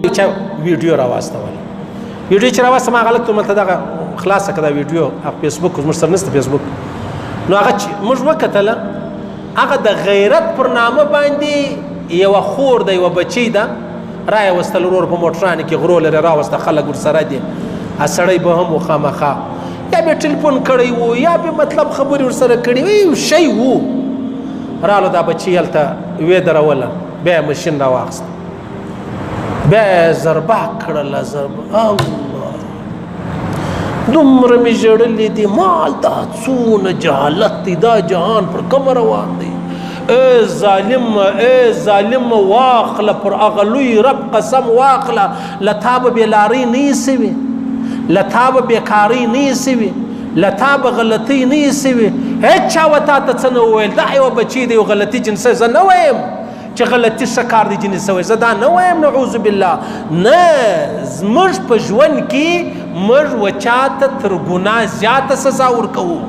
چا ویډیو راواستوله ویډیو چې راواستم هغه هلک ملته دغه خلاصه کړه دا ویډیو فیسبوک زموږ سره نشته فیسبوک نو هغه موږ وکتله هغه د غیرت پر نامه باندې یوه خور ده یوه بچی ده راوستل ورور په موټرانې کې غرو لري راوسته خلک ورسره دي سړی به هم و خامخا یا به ټلیفون کړی و یا به مطلب خبرې ورسره کړي یو شی و رالو دا بچی هلته ویې دروله بیا یې مشین راواخیست بیا یې ضربه کړله ضربه الله دومره مې ژړلې دي مال دا څونه جهالت دی دا جهان پر کومه روان دی ای ظالم واخله پر هغه لوی رب قسم واخله لتا به بېلارۍ نه یې سوي لتا به بېکارۍ نه یې سوي لتا به غلطۍ نه یې سوي هېڅ چا و تا ته څه نه وویل دا یوه بچی دی یو غلطي جنسه زه نه وایم چې غلطي ښه کار دی جنس سوی زه دا نه وایم نعوذ بالله نه زموږ په ژوند کې موږ و چاته تر ګناه زیاته سزا ورکوو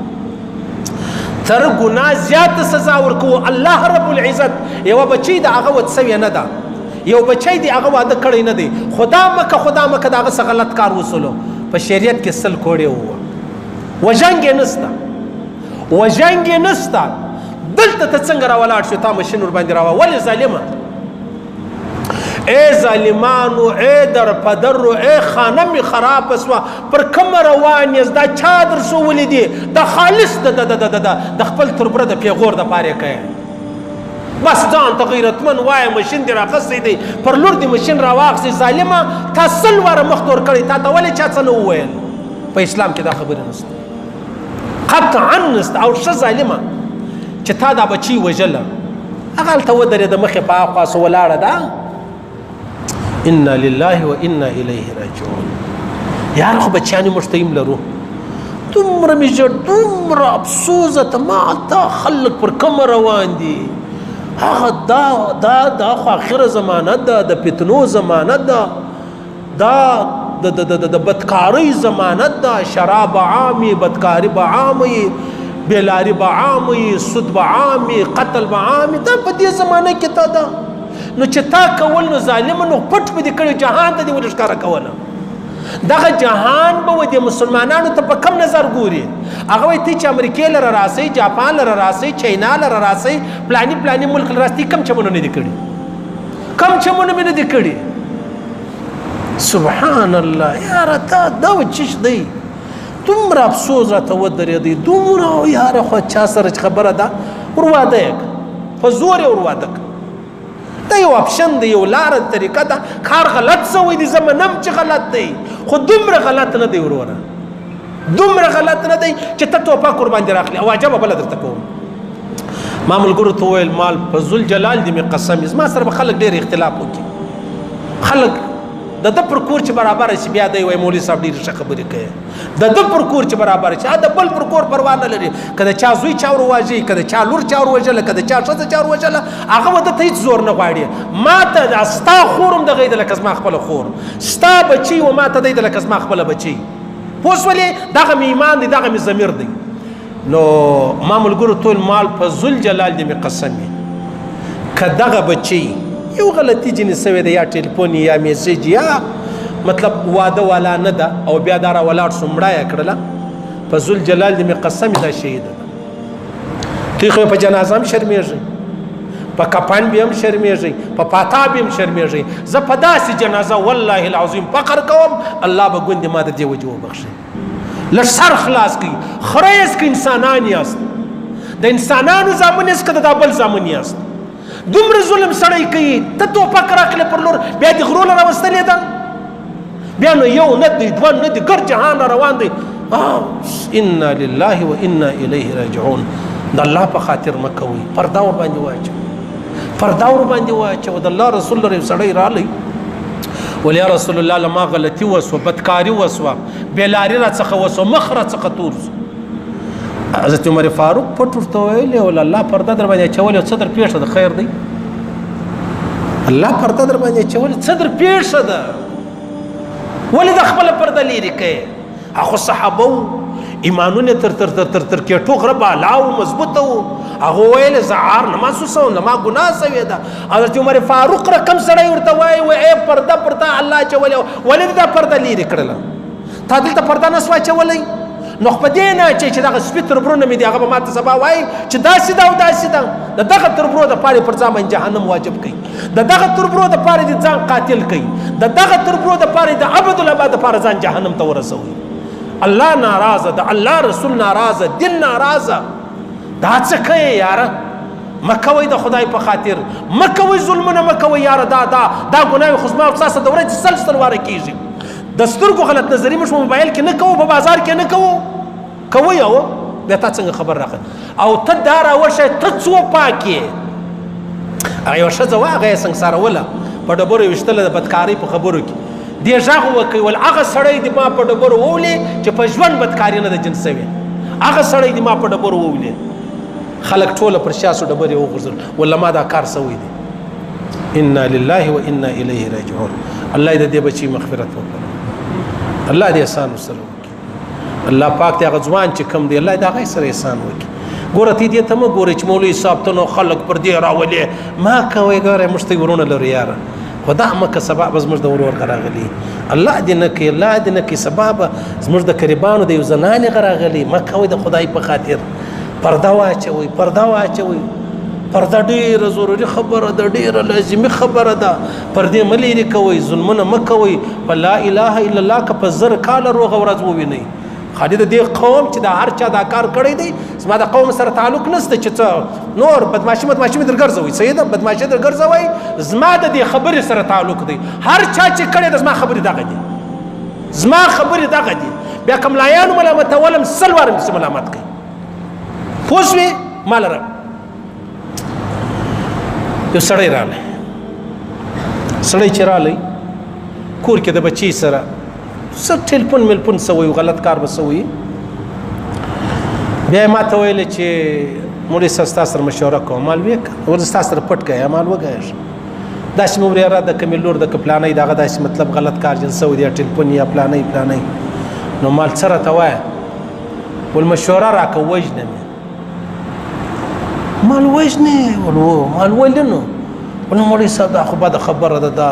تر ګناه زیاته سزا ورکوو الله رب العزت یوه بچی د هغه ود سوې نه ده یو بچی دی هغه واده کړی نه دی خدا مکه د هغه څه غلط کار وسلو په شریعت کې سل کوړې ووه وژنګ یې نسته وژنګ یې نسته دلته ته څنګه راولاړ شو تا مشین ورباندې راوه ولې ظالمه ای ظالمانو ای در پدرو ای خانه می خراب سوه پر کومه روان یاست دا چا در سو ولیدي دا خالص د خپل تربره د پیغور دپاره کوي بس ځان ته غیرتمن وایه مشین دې راخستی دی پر لور دې مشین راواخسي ظالمه تا سل واره مخ تور کړی تا ته ولې چا څه نه وویل په اسلام کې دا خبره نشته قطعا نشته او ښه ظالمه چې تا دا بچی وژله هغه هلته ودرېده مخې په هاخوا سو ولاړه ده انا لله و انا الیه راجعون یاره خو بچیانې موږ ته یم لرو دومره مې ژړ دومره افسوسه ته ما دا خلک پر کومه روان دي هغه دا خو آخره زمانه ده د فتنو زمانه ده دا د بدکارۍ زمانه ده شراب عامي بدکاري به عامي بېلاري به عامي سود به عامي قتل به عامي دا په دې زمانه کې تا ده نو چې تا کول نو ظالمه نو پټ به دې کړی جهان ته دې ولې ښکاره کوله دغه جهان به و دې مسلمانانو ته په کم نظر ګوري هغه وایي تی چې امریکې لره راسئ جاپان لره راسئ چینا لره راسئ پلاني ملک لره راسئ کم چمونه نه دي کړي کم چمونه مې نه دي کړي سبحان الله یاره تا دا چیش دی دومره افسوس راته ودرېدی دومره یاره خو چا سره چې خبره ده ور واده یې په زور یې ور واده کړه دا یو اپشن دی یو لاره طریقه ده کار غلط سوی دی زه منم چې غلط دی خو دومره غلط نه دی وروره دومره غلط نه دی چې ته ټوپک ورباندې راخلي او عجبه بله درته کوم ما ملګرو ته وویل مال په ذوالجلال دې مې قسم زما سره به خلک ډېر اختلاف وکړي خلک د ده پر کور چې برابره شي بیا دی وایي مولوي صاحب ډېرې ښه خبرې کوي د ده پر کور چې برابره شي د بل پر کور پروا نه لري که د چا زوی چا ورواژي که د چا لور چا وروژله که د چا ښځه چا وروژله هغه به ده ته هېڅ زور نه غواړي ما ته ستا خور هم دغه یې ده لکه زما خپله خور ستا بچی و ما ته دی ده لکه زما خپله بچی پوه شولې دغه مې ایمان دی دغه مې ضمیر دی نو ما ملګرو ټول مال په ذوالجلال دې مې قسم وي که دغه بچی یو غلطی جنس سوی ده یا ټلیفون یا میسیج یا مطلب واده والا نه ده او بیا دا را ولاړ شو مړه یې کړله په ذوالجلال دې مې قسم دا شهیده ده دوی خو په جنازه هم شرمېږئ په کفن به هم شرمېږئ په پاتا به هم شرمېږئ زه په داسې جنازه والله العظیم فقر کوم الله به ګوندې ما د دې وجې وبخښي لږ سر خلاص کړي خره یاست که انسانان یاست د انسانانو زامن یاست که د دا بل زامن یاست دومره ظلم سړی کوي ته ټوپک راکړې پر لور بیا دې غرو نه راوستلې ده بیا نو یو نه دی دوه نه دی ګر جهان روان دی انا لله و انا الیه راجعون د الله په خاطر مه کوئ پرده ورباندې واچوئ پرده ورباندې واچوه د الله رسول لره یو سړی رالی ولیا رسول الله لما غلطي وسوه بدکاري وسوه بېلاري راڅخه وسوه مخ راڅخه تور سو حضرت عمر فاروق پټ ورته ویلې ول الله پرده در باندې اچولې څه در پیښه ده خیر دی الله پرده در باندې اچولې څه در پیښه ده ولې د خپله پرده لرې کوې هغو صحابه ایمانونه تر کېټو غره بالا و مضبوطه و هغه ویل زعار نما سوسو نما ګناه سوی ده. حضرت عمر فاروق رقم سړی ورته وایي و اے پرده پرده الله چولې ولې دا پرده لري کړله تا دلته پرده نه سوه چولی نو په دې نه چې دغه سپي تربرونه مې دي هغه به ماته سبا وایي چې داسې ده او داسې ده د دغه تربرو دپاره پر ځان باندې جهنم واجب کوي د دغه تربرو دپاره د ځان قاتل کوي د دغه تربرو دپاره د ابدالابد دپاره ځان جهنم ته ورسوي. الله ناراضه د الله رسول ناراضه دین ناراضه. دا څه کوي یاره مه کوئ د خدای په خاطر مه کوئ ظلمونه مه کوئ یاره دا ګناه خو زما او ستاسو د ورځې سل واره کېږي. د سترګو غلط نظري موږ په موبایل کې نه کوو په بازار کې نه کوو یو بیا تا څنګه خبر راغی او ته دا راوشه ته څو پاکې هغه یوه ښځه وه هغه یې سنګساروله په ډبرو یې ویشتله د بدکارۍ په خبرو کې دې غږ وکړي ول هغه سړی دې ما په ډبرو وولې چې په ژوند بدکاري نه ده جنس سوې هغه سړی دې ما په ډبرو وولې. خلک ټوله پر شاسو ډبرې وغورځول ولا ما دا کار سوی دی. انا لله و انا الیه راجعون. الله دې دې بچي مغفرت وکړي. الله دې احسان وسره وکړي. الله پاک دې هغه ځوان چې کم دی الله دې هغه سره احسان وکړي. ګوره تی دې ته مه ګورې چې مولوي صاحب ته نو خلک پر دې راولې ما کوئ ګوره موږ ته ورونه لرو یاره خدا مکه سبا به زموږ د ورور راغلي الله دې نه کوي الله دې نه کوي سبا به زموږ د قریبانو د یو زنانې راغلي مه کوئ د خدای په خاطر پرده واچوئ پرده واچوئ. پرده ډېره ضروري خبره ده ډېره لازمي خبره ده. پردې مه لرې کوئ ظلمونه مه کوئ. په لا اله الا الله که په 1000 کاله روغه ورځ ووینئ خالي د دې قوم چې دا هر چا دا کار کړی دی زما د قوم سره تعلق نشته چې څه نور بدماشي در ګرځوئ صحیح ده بدماشي در ګرځوئ زما د دې خبرې سره تعلق دی. هر چا چې کړی ده زما خبرې دغه دي زما خبرې دغه دي. بیا که ملایانو ملامتولم 100 واره مې ملامت کوي پوه شوې ما لره یو سړی راغلی سړی چې راغلی کور کې د بچی سره څه ټلیفون ملفون څه وایي غلط کار به څه وایي بیا یې ما ته ویلې چې مولوي صاحب ستا سره مشوره کوم مال ویې که ورته ستا سره پټ که مال وګایه داسې مې وریاره د کمې لور د که پلانۍ دغه داسې مطلب غلط کار جن څه دی ټلیفون یا پلانۍ نو مال څه راته وایه ول مشوره راکړه وژنه مې مال وژنې مال ولې نو ول مولوي صاحب دا خو بده خبره ده دا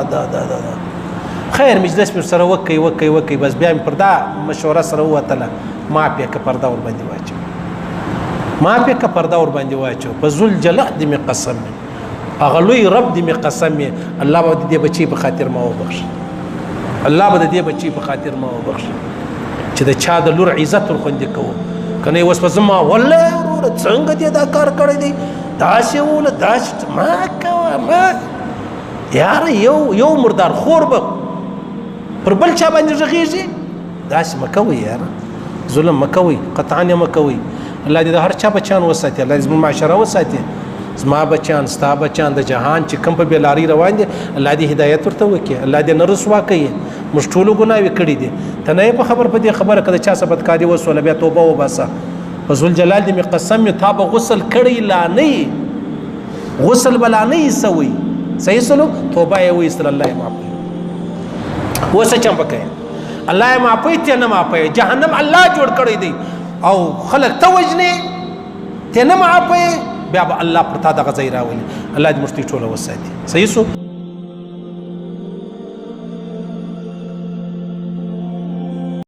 خیر مجلس مې سره وکړئ بس بیا مې پر دا مشوره سره ووتله ما پې که پرده ور باندې واچو په ذوالجلال دې مې قسم هغه لوی رب دې مې قسم الله به د دې بچي په خاطر ما وبخښي الله به د دې بچي په خاطر ما وبخښي چې د چا د لور عزت ورخوندې کوو که نه یې اوس په زما والله وروره څنګه دې دا کار کړی دی داسې وله داسې ما کوه ما یاره یو مردار خور به پر بل چا باندې غږېږي داسې مه کوئ یاره ظلم مه کوئ قطعا یې مه کوئ. الله دې د هر چا بچیان وساتي الله دې زموږ معاشره وساتي زما بچیان ستا بچیان د جهان چې کوم په بېلارۍ روان دي الله دې هدایت ورته وکړي الله دې نه رسوا کوي موږ ټولو ګناوې کړي دي ته نه یې په خبر په دې خبره که د چا څه بدکاري وسوله بیا توبه وباسه په ذوالجلال دې مې قسم تا به غسل کړی لا نه غسل به لا نه سوی صحیح سلو توبه یې وایستل الله یې معاف کړي اوس څه چم پکې الله یې معافوي ته نه معافوي جهنم الله جوړ کړی دی او خلق ته وژنې ته نه معافوي بیا به الله پر تا دغه ځای راولي الله دې موږ ټوله وساتي صحیح سو.